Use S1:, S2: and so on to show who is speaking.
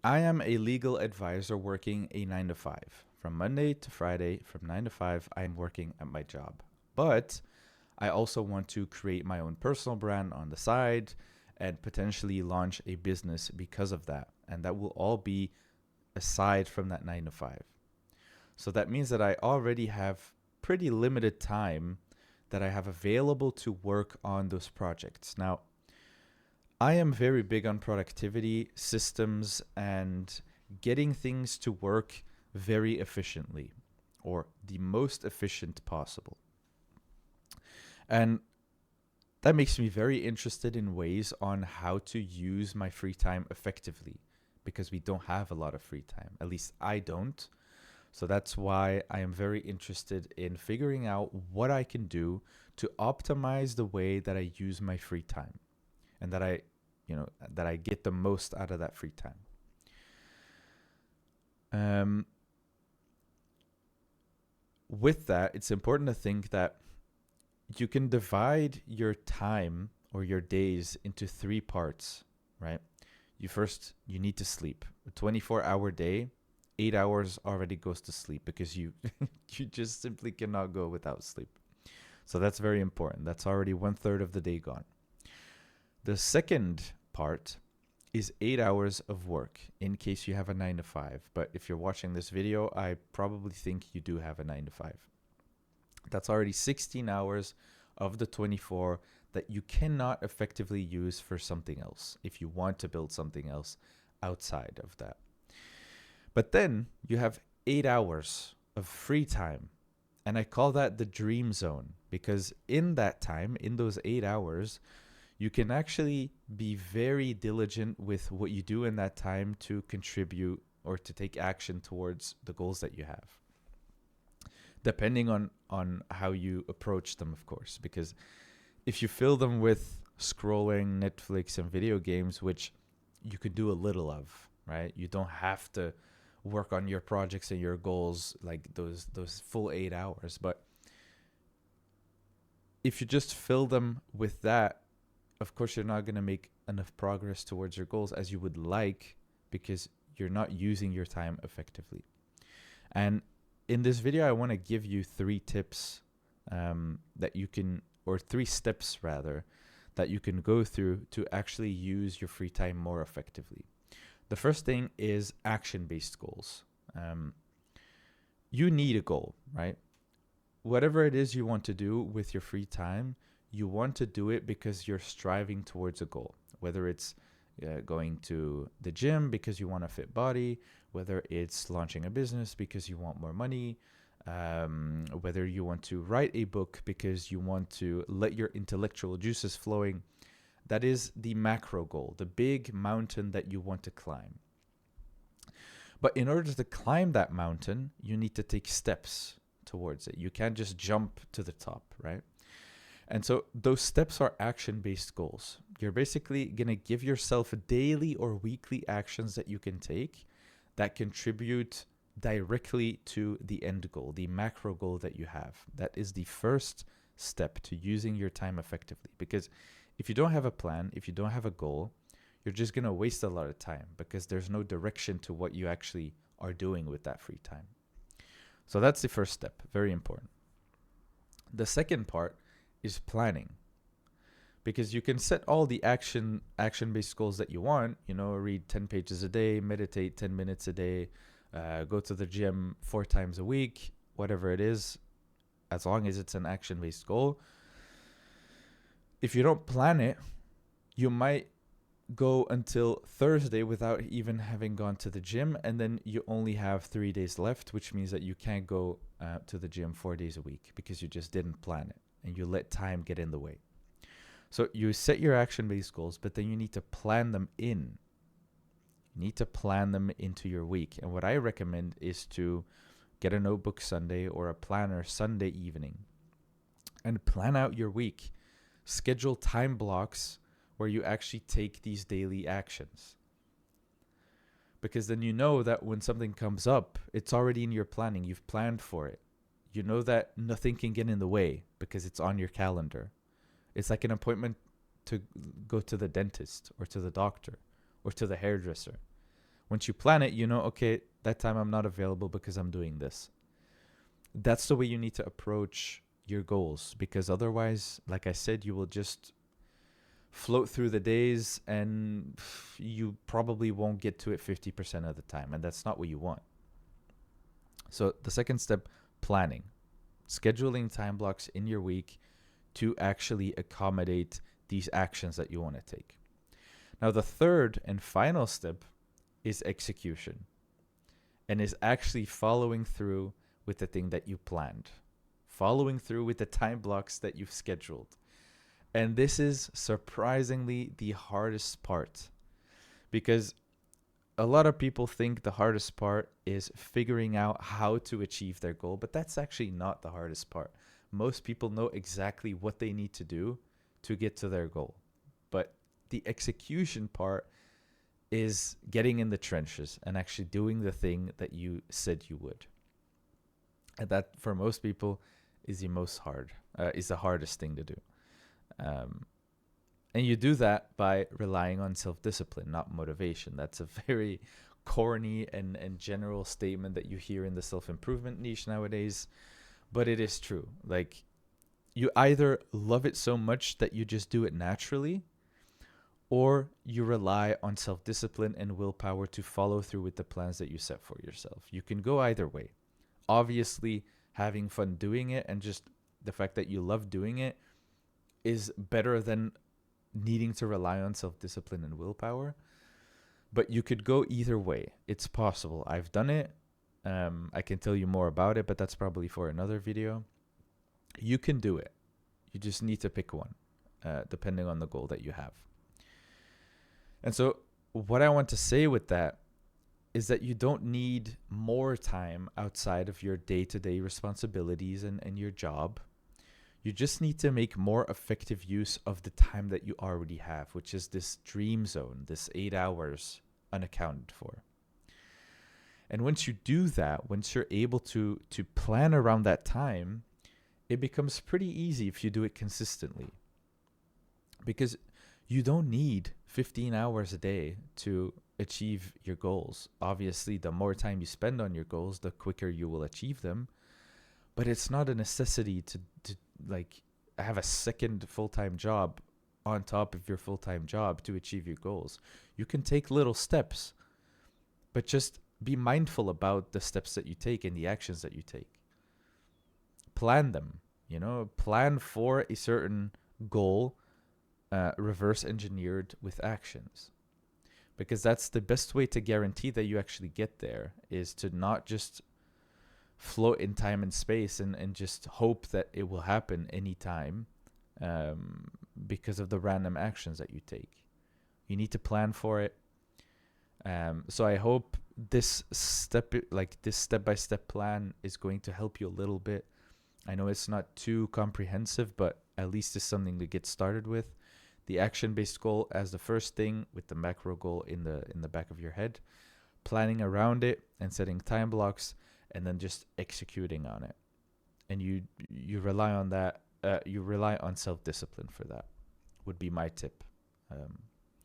S1: I am a legal advisor working a 9 to 5. From Monday to Friday, from 9 to 5, I am working at my job. But I also want to create my own personal brand on the side and potentially launch a business because of that. And that will all be aside from that 9 to 5. So that means that I already have pretty limited time that I have available to work on those projects. Now, I am very big on productivity, systems, and getting things to work very efficiently or the most efficient possible. And that makes me very interested in ways on how to use my free time effectively because we don't have a lot of free time. At least I don't. So that's why I am very interested in figuring out what I can do to optimize the way that I use my free time and that I get the most out of that free time. Um, with that, it's important to think that you can divide your time or your days into three parts, right? You need to sleep. A 24-hour day, 8 hours already goes to sleep because you you just simply cannot go without sleep. So that's very important. That's already 1/3 of the day gone. The second part is 8 hours of work in case you have a 9 to 5. But if you're watching this video, I probably think you do have a 9 to 5. That's already 16 hours of the 24 that you cannot effectively use for something else if you want to build something else outside of that. But then you have 8 hours of free time. And I call that the dream zone because in that time, in those 8 hours, you can actually be very diligent with what you do in that time to contribute or to take action towards the goals that you have. Depending on how you approach them, of course, because if you fill them with scrolling Netflix and video games, which you could do a little of, right? You don't have to work on your projects and your goals like those full 8 hours. But if you just fill them with that, of course, you're not going to make enough progress towards your goals as you would like because you're not using your time effectively. And in this video, I want to give you 3 tips that you can, or 3 steps rather, that you can go through to actually use your free time more effectively. The first thing is action-based goals. You need a goal, right? Whatever it is you want to do with your free time, you want to do it because you're striving towards a goal, whether it's going to the gym because you want a fit body, whether it's launching a business because you want more money, whether you want to write a book because you want to let your intellectual juices flowing. That is the macro goal, the big mountain that you want to climb. But in order to climb that mountain, you need to take steps towards it. You can't just jump to the top, right? And so those steps are action-based goals. You're basically going to give yourself daily or weekly actions that you can take that contribute directly to the end goal, the macro goal that you have. That is the first step to using your time effectively. Because if you don't have a plan, if you don't have a goal, you're just going to waste a lot of time because there's no direction to what you actually are doing with that free time. So that's the first step, very important. The second part is planning, because you can set all the action-based goals that you want, read 10 pages a day, meditate 10 minutes a day, go to the gym 4 times a week, whatever it is, as long as it's an action-based goal. If you don't plan it, you might go until Thursday without even having gone to the gym, and then you only have 3 days left, which means that you can't go to the gym 4 days a week because you just didn't plan it and you let time get in the way. So you set your action-based goals, but then you need to plan them in. You need to plan them into your week. And what I recommend is to get a notebook Sunday or a planner Sunday evening and plan out your week. Schedule time blocks where you actually take these daily actions. Because then you know that when something comes up, it's already in your planning. You've planned for it. You know that nothing can get in the way because it's on your calendar. It's like an appointment to go to the dentist or to the doctor or to the hairdresser. Once you plan it, you know, okay, that time I'm not available because I'm doing this. That's the way you need to approach your goals, because otherwise, like I said, you will just float through the days and you probably won't get to it 50% of the time. And that's not what you want. So, the second step, planning, scheduling time blocks in your week to actually accommodate these actions that you want to take. Now, the third and final step is execution, and is actually following through with the thing that you planned, following through with the time blocks that you've scheduled. And this is surprisingly the hardest part, because a lot of people think the hardest part is figuring out how to achieve their goal, but that's actually not the hardest part. Most people know exactly what they need to do to get to their goal. But the execution part is getting in the trenches and actually doing the thing that you said you would. And that, for most people, is the hardest thing to do. Um, and you do that by relying on self-discipline, not motivation. That's a very corny and general statement that you hear in the self-improvement niche nowadays, but it is true. Like, you either love it so much that you just do it naturally, or you rely on self-discipline and willpower to follow through with the plans that you set for yourself. You can go either way. Obviously, having fun doing it and just the fact that you love doing it is better than needing to rely on self-discipline and willpower. But you could go either way. It's possible. I've done it. I can tell you more about it, but that's probably for another video. You can do it. You just need to pick one, depending on the goal that you have. And so what I want to say with that is that you don't need more time outside of your day-to-day responsibilities and your job. You just need to make more effective use of the time that you already have, which is this dream zone, this 8 hours unaccounted for. And once you do that, once you're able to plan around that time, it becomes pretty easy if you do it consistently. Because you don't need 15 hours a day to achieve your goals. Obviously, the more time you spend on your goals, the quicker you will achieve them. But it's not a necessity to like have a second full-time job on top of your full-time job to achieve your goals. You can take little steps, but just be mindful about the steps that you take and the actions that you take. Plan them, plan for a certain goal, reverse engineered with actions. Because that's the best way to guarantee that you actually get there, is to not just float in time and space and just hope that it will happen anytime, because of the random actions that you take. You need to plan for it. So I hope this step-by-step plan is going to help you a little bit. I know it's not too comprehensive, but at least it's something to get started with. The action-based goal as the first thing, with the macro goal in the back of your head, planning around it and setting time blocks, and then just executing on it. And you rely on that. You rely on self-discipline for that. Would be my tip.